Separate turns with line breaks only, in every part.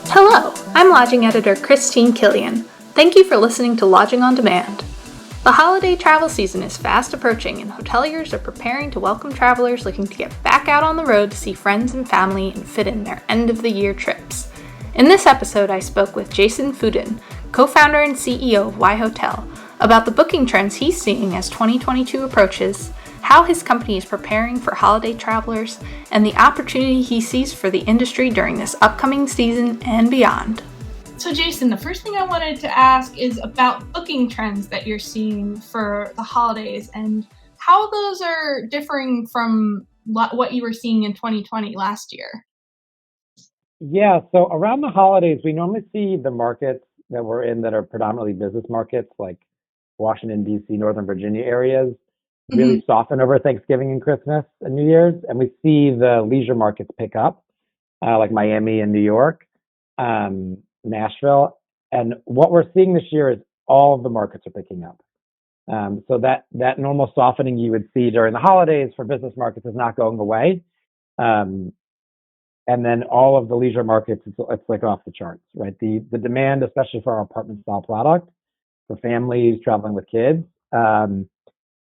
Hello, I'm Lodging Editor Christine Killion. Thank you for listening to Lodging on Demand. The holiday travel season is fast approaching, and hoteliers are preparing to welcome travelers looking to get back out on the road to see friends and family and fit in their end-of-the-year trips. In this episode, I spoke with Jason Fudin, co-founder and CEO of WhyHotel, about the booking trends he's seeing as 2022 approaches, how his company is preparing for holiday travelers, and the opportunity he sees for the industry during this upcoming season and beyond. So Jason, the first thing I wanted to ask is about booking trends that you're seeing for the holidays and how those are differing from what you were seeing in 2020 last year.
Yeah, so around the holidays, we normally see the markets that we're in that are predominantly business markets like Washington, D.C., Northern Virginia areas really soften over Thanksgiving and Christmas and New Year's. And we see the leisure markets pick up, like Miami and New York, Nashville. And what we're seeing this year is all of the markets are picking up. So that normal softening you would see during the holidays for business markets is not going away. And then all of the leisure markets, it's like off the charts, right? The demand, especially for our apartment style product for families traveling with kids,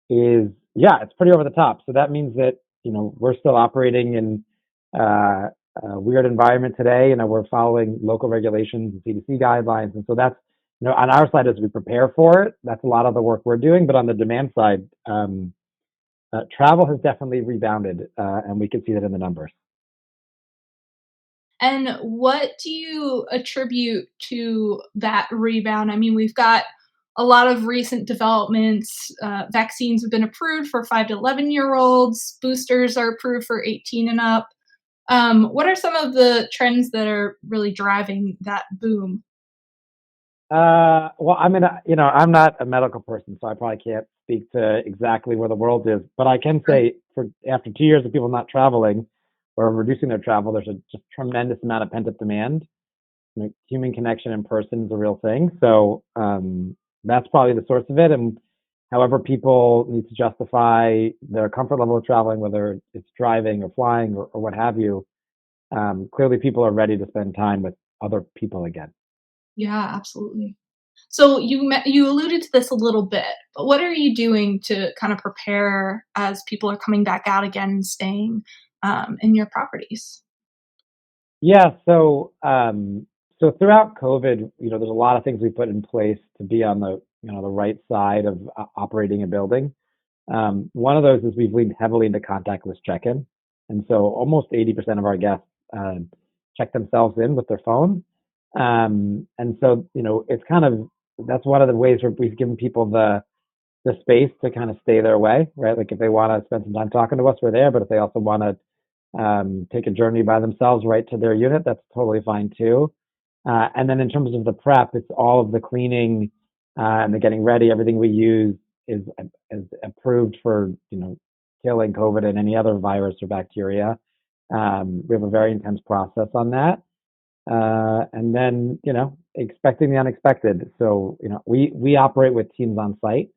it's pretty over the top. So that means that, we're still operating in a weird environment today, and we're following local regulations and CDC guidelines. And so that's, on our side, as we prepare for it, that's a lot of the work we're doing. But on the demand side, travel has definitely rebounded, and we can see that in the numbers.
And what do you attribute to that rebound? I mean, we've got a lot of recent developments. Vaccines have been approved for 5 to 11-year-olds. Boosters are approved for 18 and up. What are some of the trends that are really driving that boom?
Well, I mean, I'm not a medical person, so I probably can't speak to exactly where the world is. But I can say, after 2 years of people not traveling or reducing their travel, there's a just tremendous amount of pent up demand. Human connection in person is a real thing. So that's probably the source of it. And however people need to justify their comfort level of traveling, whether it's driving or flying or what have you, clearly people are ready to spend time with other people again.
Yeah, absolutely. So you alluded to this a little bit, but what are you doing to kind of prepare as people are coming back out again and staying in your properties?
Yeah, so throughout COVID, there's a lot of things we put in place to be on the right side of operating a building. One of those is we've leaned heavily into contactless check-in, and so almost 80% of our guests check themselves in with their phone. And so it's kind of that's one of the ways where we've given people the space to kind of stay their way, right? Like if they want to spend some time talking to us, we're there. But if they also want to take a journey by themselves right to their unit, that's totally fine too. And then in terms of the prep, it's all of the cleaning and the getting ready. Everything we use is approved for killing COVID and any other virus or bacteria. We have a very intense process on that. And then expecting the unexpected. So we operate with teams on site.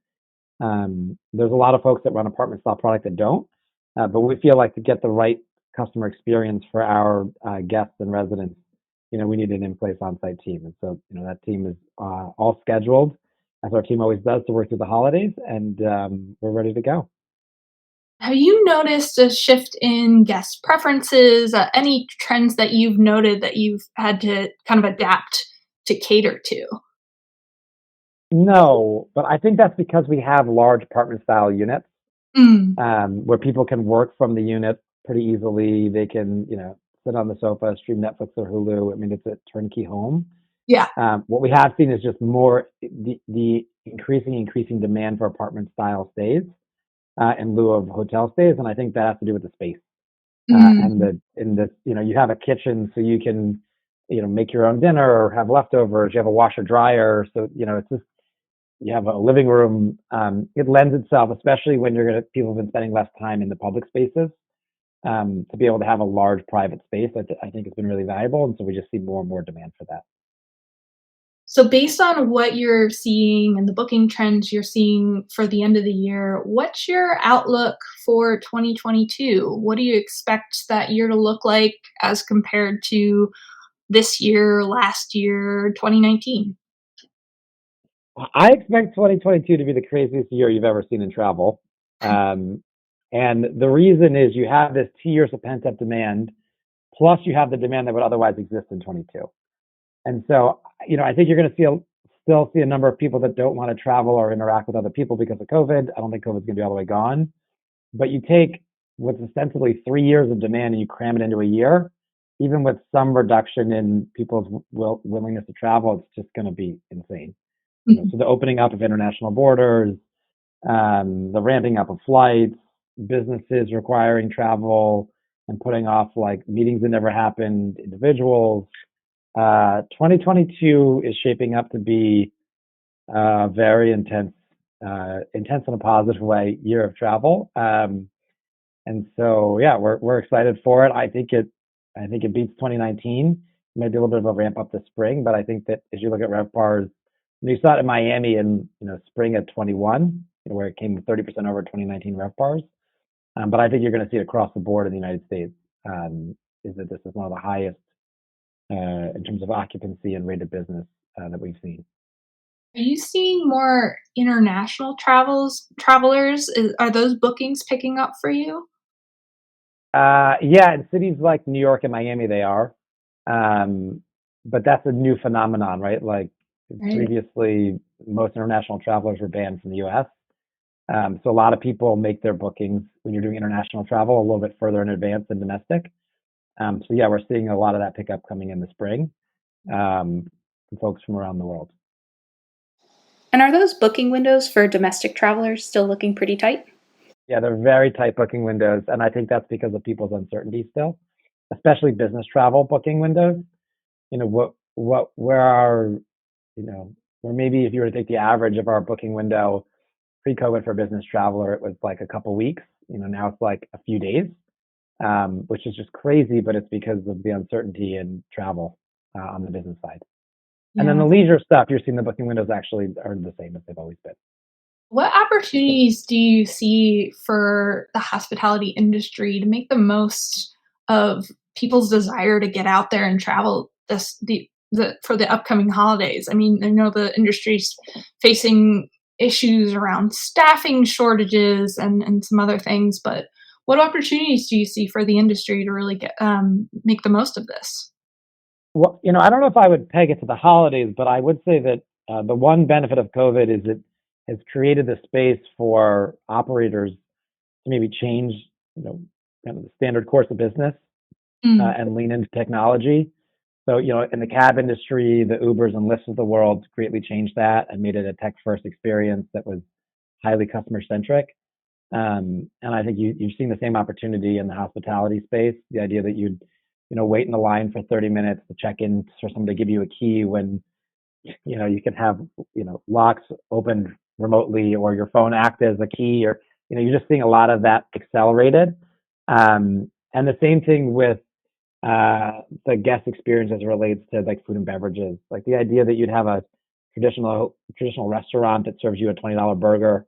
There's a lot of folks that run apartment style product that don't, but we feel like to get the right customer experience for our guests and residents, we need an in-place on-site team. And so, that team is all scheduled, as our team always does, to work through the holidays, and we're ready to go.
Have you noticed a shift in guest preferences? Any trends that you've noted that you've had to kind of adapt to cater to?
No, but I think that's because we have large apartment style units
Mm,
where people can work from the unit pretty easily. They can, sit on the sofa, stream Netflix or Hulu. I mean, it's a turnkey home.
yeah.
What we have seen is just more the increasing demand for apartment style stays in lieu of hotel stays, and I think that has to do with the space and
Mm.
you have a kitchen, so you can make your own dinner or have leftovers. You have a washer dryer, so it's just you have a living room. It lends itself, especially when people have been spending less time in the public spaces, to be able to have a large private space. I think it's been really valuable, and so we just see more and more demand for that.
So based on what you're seeing and the booking trends you're seeing for the end of the year, what's your outlook for 2022? What do you expect that year to look like as compared to this year, last year, 2019?
I expect 2022 to be the craziest year you've ever seen in travel. Um, and the reason is you have this 2 years of pent up demand, plus you have the demand that would otherwise exist in 22. And so, I think you're going to still see a number of people that don't want to travel or interact with other people because of COVID. I don't think COVID's going to be all the way gone. But you take what's ostensibly 3 years of demand and you cram it into a year, even with some reduction in people's willingness to travel, it's just going to be insane. So the opening up of international borders, the ramping up of flights, businesses requiring travel and putting off like meetings that never happened, individuals. 2022 is shaping up to be very intense in a positive way year of travel. And so, yeah, we're excited for it. I think it beats 2019. Maybe a little bit of a ramp up this spring, but I think that as you look at RevPARs, you saw it in Miami in spring of 21, where it came 30% over 2019 RevPARs. But I think you're going to see it across the board in the United States. Is that this is one of the highest in terms of occupancy and rate of business that we've seen.
Are you seeing more international travelers? Are those bookings picking up for you?
Yeah, in cities like New York and Miami, they are. But that's a new phenomenon, right? Like
Right.
previously, most international travelers were banned from the US. So a lot of people make their bookings when you're doing international travel a little bit further in advance than domestic. So yeah, we're seeing a lot of that pickup coming in the spring from folks from around the world.
And are those booking windows for domestic travelers still looking pretty tight?
Yeah, they're very tight booking windows, and I think that's because of people's uncertainty still, especially business travel booking windows. Where our, where maybe if you were to take the average of our booking window pre-COVID for a business traveler, it was like a couple weeks. Now it's like a few days, which is just crazy, but it's because of the uncertainty in travel on the business side. And then
Yeah.
the leisure stuff, you're seeing the booking windows actually are the same as they've always been.
What opportunities do you see for the hospitality industry to make the most of people's desire to get out there and travel for the upcoming holidays? I mean, I know the industry's facing issues around staffing shortages and some other things, but what opportunities do you see for the industry to really make the most of this?
Well, I don't know if I would peg it to the holidays, but I would say that the one benefit of COVID is it has created the space for operators to maybe change, kind of the standard course of business
Mm.
and lean into technology. So, in the cab industry, the Ubers and Lyfts of the world greatly changed that and made it a tech-first experience that was highly customer-centric. And I think you've seen the same opportunity in the hospitality space. The idea that you'd, wait in the line for 30 minutes to check in for someone to give you a key when, you can have, locks opened remotely or your phone act as a key, or, you're just seeing a lot of that accelerated. And the same thing with the guest experience as it relates to like food and beverages. Like the idea that you'd have a traditional restaurant that serves you a $20 burger,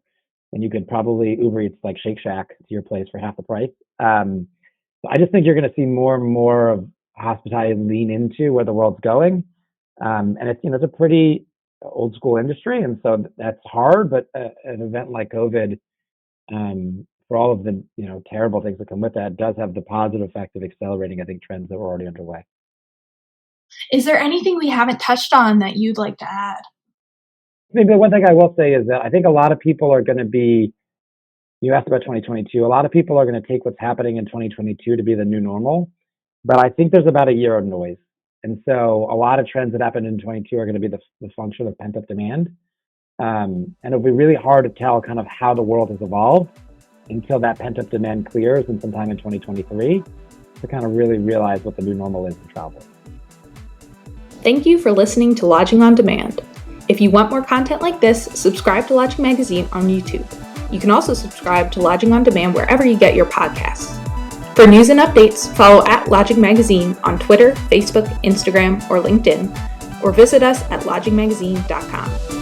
and you could probably Uber Eats like Shake Shack to your place for half the price. So I just think you're going to see more and more of hospitality lean into where the world's going. And it's a pretty old school industry, and so that's hard. But an event like COVID, for all of the terrible things that come with that, does have the positive effect of accelerating, I think, trends that were already underway.
Is there anything we haven't touched on that you'd like to add?
Maybe the one thing I will say is that I think a lot of people are going to be. You asked about 2022. A lot of people are going to take what's happening in 2022 to be the new normal, but I think there's about a year of noise. And so a lot of trends that happened in 22 are going to be the function of pent up demand. And it'll be really hard to tell kind of how the world has evolved until that pent up demand clears in sometime in 2023 to kind of really realize what the new normal is in travel.
Thank you for listening to Lodging on Demand. If you want more content like this, subscribe to Lodging Magazine on YouTube. You can also subscribe to Lodging on Demand wherever you get your podcasts. For news and updates, follow @Lodging Magazine on Twitter, Facebook, Instagram, or LinkedIn, or visit us at lodgingmagazine.com.